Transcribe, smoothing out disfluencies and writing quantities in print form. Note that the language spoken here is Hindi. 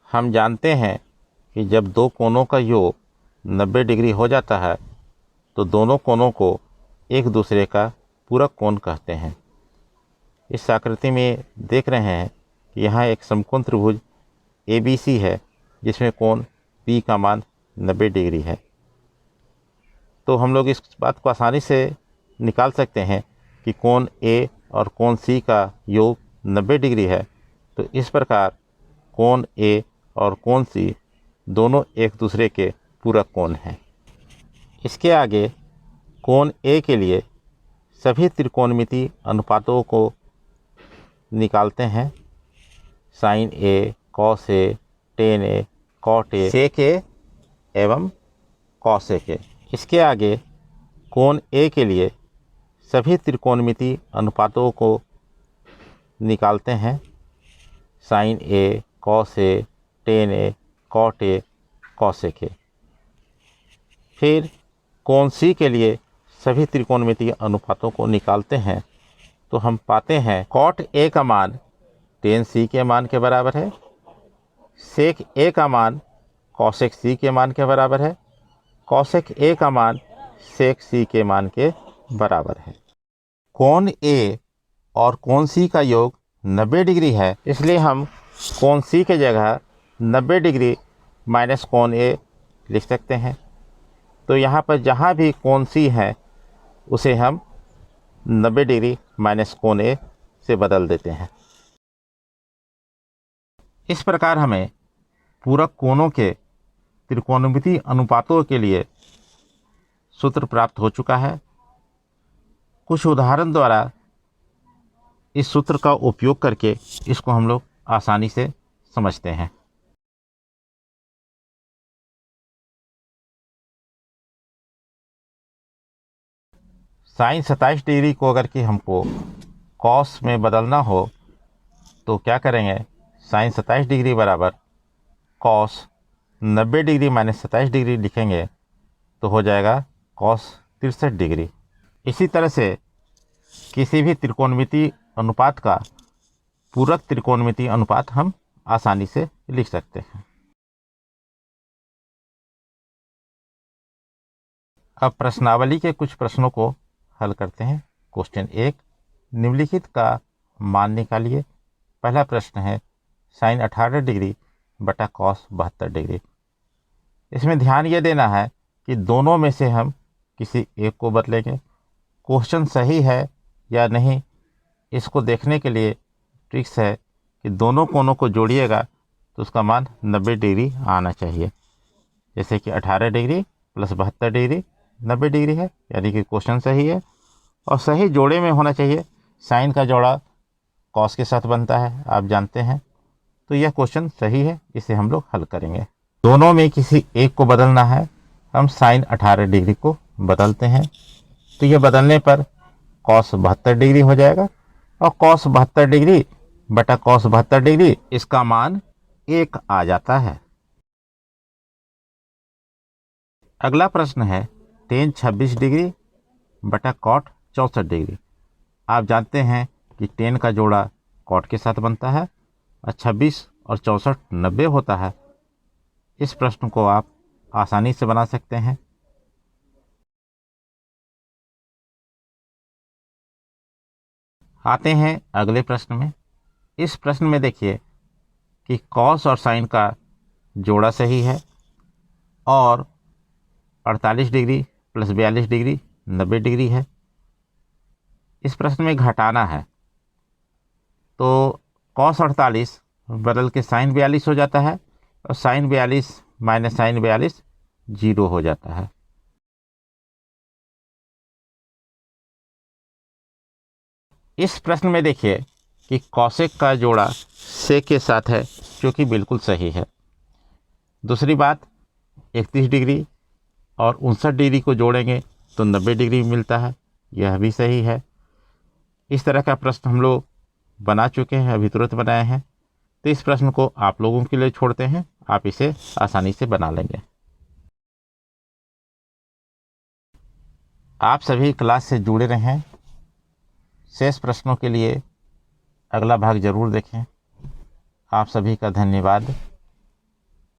हम जानते हैं कि जब दो कोनों का योग 90 डिग्री हो जाता है तो दोनों कोनों को एक दूसरे का पूरक कोण कहते हैं। इस आकृति में देख रहे हैं कि यहाँ एक समकोण त्रिभुज ABC है जिसमें कोण P का मान 90 डिग्री है। तो हम लोग इस बात को आसानी से निकाल सकते हैं कि कोण A और कोण C का योग 90 डिग्री है। तो इस प्रकार कोण A और कोण C दोनों एक दूसरे के पूरक कोण हैं। इसके आगे कोण A के लिए सभी त्रिकोणमितीय अनुपातों को निकालते हैं। sin A, cos A, tan A, cot A, sec A एवं cos A के। इसके आगे कोण A के लिए सभी त्रिकोणमितीय अनुपातों को निकालते हैं। sin A, cos A, tan A, cot A, cos A के। फिर कोण C के लिए सभी त्रिकोणमितीय अनुपातों को निकालते हैं तो हम पाते हैं cot A का मान tan C के मान के बराबर है, sec A का मान cosec C के मान के बराबर है, cosec A का मान sec C के मान के बराबर है। कोण A और कोण C का योग 90 डिग्री है, इसलिए हम कोण C के जगह 90 डिग्री माइनस कोण A लिख सकते हैं। तो यहाँ पर जहाँ भी कोण C है उसे हम 90 डिग्री माइनस कोण A से बदल देते हैं। इस प्रकार हमें पूरक कोणों के त्रिकोणमितीय अनुपातों के लिए सूत्र प्राप्त हो चुका है। कुछ उदाहरण द्वारा इस सूत्र का उपयोग करके इसको हम लोग आसानी से समझते हैं। साइन 27 डिग्री को अगर कि हमको कॉस में बदलना हो तो क्या करेंगे, साइन 27 डिग्री बराबर कॉस 90 डिग्री माइनस 27 डिग्री लिखेंगे तो हो जाएगा कॉस 63 डिग्री। इसी तरह से किसी भी त्रिकोणमितीय अनुपात का पूरक त्रिकोणमितीय अनुपात हम आसानी से लिख सकते हैं। अब प्रश्नावली के कुछ प्रश्नों को हल करते हैं। क्वेश्चन 1, निम्नलिखित का मान निकालिए। पहला प्रश्न है साइन 18 डिग्री बटा कॉस 72 डिग्री। इसमें ध्यान ये देना है कि दोनों में से हम किसी एक को बदलेंगे। क्वेश्चन सही है या नहीं इसको देखने के लिए ट्रिक्स है कि दोनों कोणों को जोड़िएगा तो उसका मान 90 डिग्री आना चाहिए। जैसे कि 18 डिग्री प्लस 72 डिग्री 90 डिग्री है, यानी कि क्वेश्चन सही है। और सही जोड़े में होना चाहिए। साइन का जोड़ा कॉस के साथ बनता है, आप जानते हैं। तो यह क्वेश्चन सही है, इसे हम लोग हल करेंगे। दोनों में किसी एक को बदलना है। हम साइन 18 डिग्री को बदलते हैं तो यह बदलने पर कॉस 72 डिग्री हो जाएगा और कॉस 72 डिग्री बटा कॉस 72 डिग्री इसका मान 1 आ जाता है। अगला प्रश्न है टेन 26 डिग्री बटा कॉट 64 डिग्री। आप जानते हैं कि टेन का जोड़ा कॉट के साथ बनता है और 26 और 64 90 होता है। इस प्रश्न को आप आसानी से बना सकते हैं। आते हैं अगले प्रश्न में। इस प्रश्न में देखिए कि कॉस और साइन का जोड़ा सही है और 48 डिग्री प्लस 42 डिग्री 90 डिग्री है। इस प्रश्न में घटाना है तो कॉस 48 बदल के साइन 42 हो जाता है और साइन 42 माइनस साइन 42 जीरो हो जाता है। इस प्रश्न में देखिए कि कॉसेक का जोड़ा सेक के साथ है जो कि बिल्कुल सही है। दूसरी बात 31 डिग्री और 59 डिग्री को जोड़ेंगे तो 90 डिग्री मिलता है, यह भी सही है। इस तरह का प्रश्न हम लोग बना चुके हैं, अभी तुरंत बनाए हैं। तो इस प्रश्न को आप लोगों के लिए छोड़ते हैं, आप इसे आसानी से बना लेंगे। आप सभी क्लास से जुड़े रहें। शेष प्रश्नों के लिए अगला भाग जरूर देखें। आप सभी का धन्यवाद।